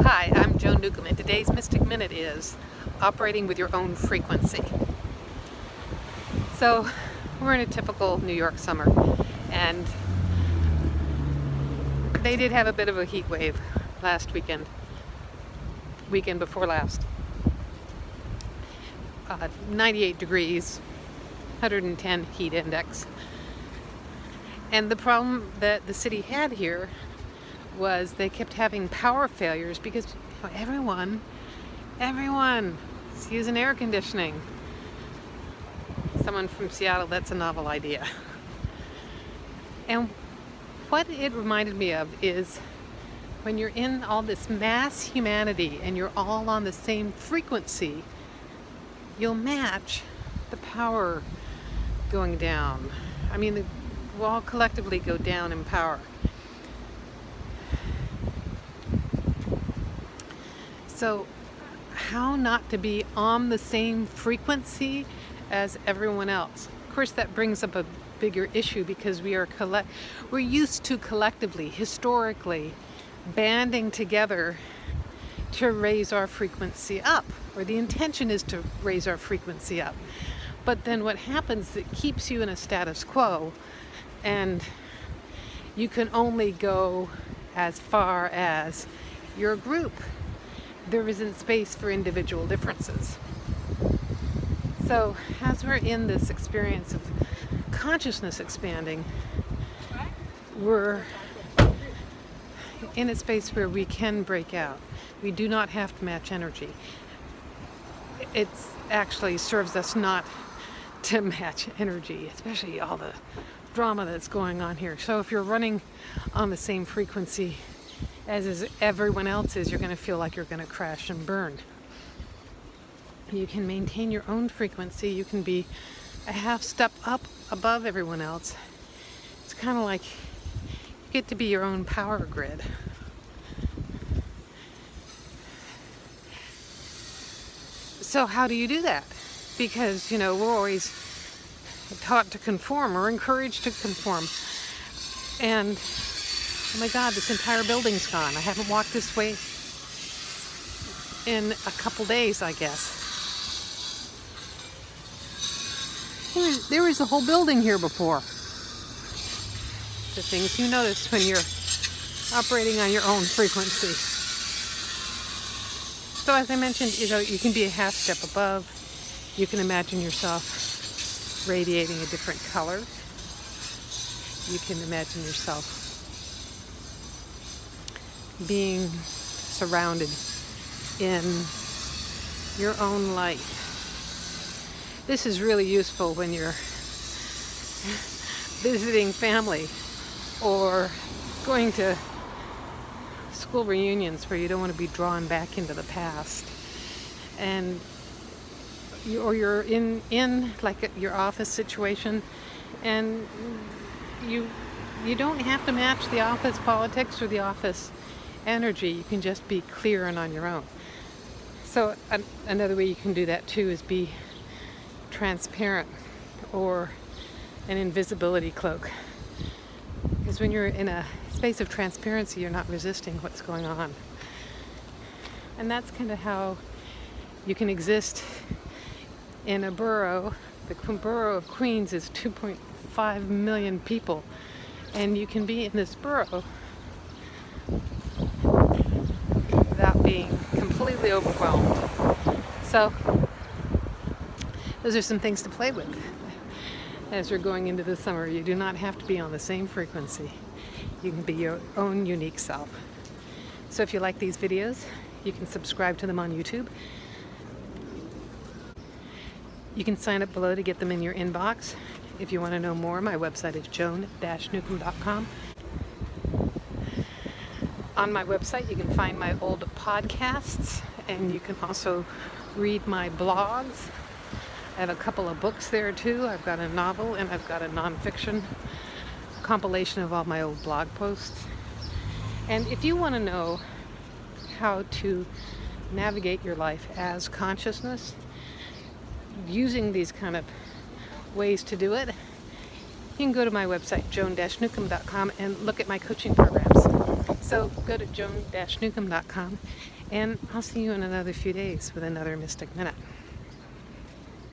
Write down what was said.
Hi, I'm Joan Newcomb, and today's Mystic Minute is operating with your own frequency. So, we're in a typical New York summer, and they did have a bit of a heat wave last weekend before last. 98 degrees, 110 heat index. And the problem that the city had here was they kept having power failures because everyone is using air conditioning. Someone from Seattle, that's a novel idea. And what it reminded me of is when you're in all this mass humanity and you're all on the same frequency, you'll match the power going down. I mean, we'll all collectively go down in power. So how not to be on the same frequency as everyone else? Of course, that brings up a bigger issue because we're used to collectively, historically, banding together to raise our frequency up, or the intention is to raise our frequency up. But then what happens is it keeps you in a status quo, and you can only go as far as your group. There isn't space for individual differences. So as we're in this experience of consciousness expanding, we're in a space where we can break out. We do not have to match energy. It actually serves us not to match energy, especially all the drama that's going on here. So if you're running on the same frequency as everyone else is, you're going to feel like you're going to crash and burn. You can maintain your own frequency. You can be a half step up above everyone else. It's kind of like you get to be your own power grid. So how do you do that? Because, we're always taught to conform or encouraged to conform. And oh my God, this entire building's gone. I haven't walked this way in a couple days, I guess. There was a whole building here before. The things you notice when you're operating on your own frequency. So as I mentioned, you can be a half step above. You can imagine yourself radiating a different color. You can imagine yourself being surrounded in your own light. This is really useful when you're visiting family or going to school reunions where you don't want to be drawn back into the past. And you're in like your office situation, and you don't have to match the office politics or the office energy. You can just be clear and on your own. So another way you can do that too is be transparent or an invisibility cloak. Because when you're in a space of transparency, you're not resisting what's going on. And that's kind of how you can exist in a borough. The borough of Queens is 2.5 million people. And you can be in this borough without being completely overwhelmed. So those are some things to play with as you're going into the summer. You do not have to be on the same frequency. You can be your own unique self. So if you like these videos, you can subscribe to them on YouTube. You can sign up below to get them in your inbox. If you want to know more, my website is joan-newcomb.com. On my website, you can find my old podcasts, and you can also read my blogs. I have a couple of books there too. I've got a novel and I've got a nonfiction compilation of all my old blog posts. And if you want to know how to navigate your life as consciousness, using these kind of ways to do it, you can go to my website, joan-newcomb.com, and look at my coaching programs. So go to joan-newcomb.com, and I'll see you in another few days with another Mystic Minute.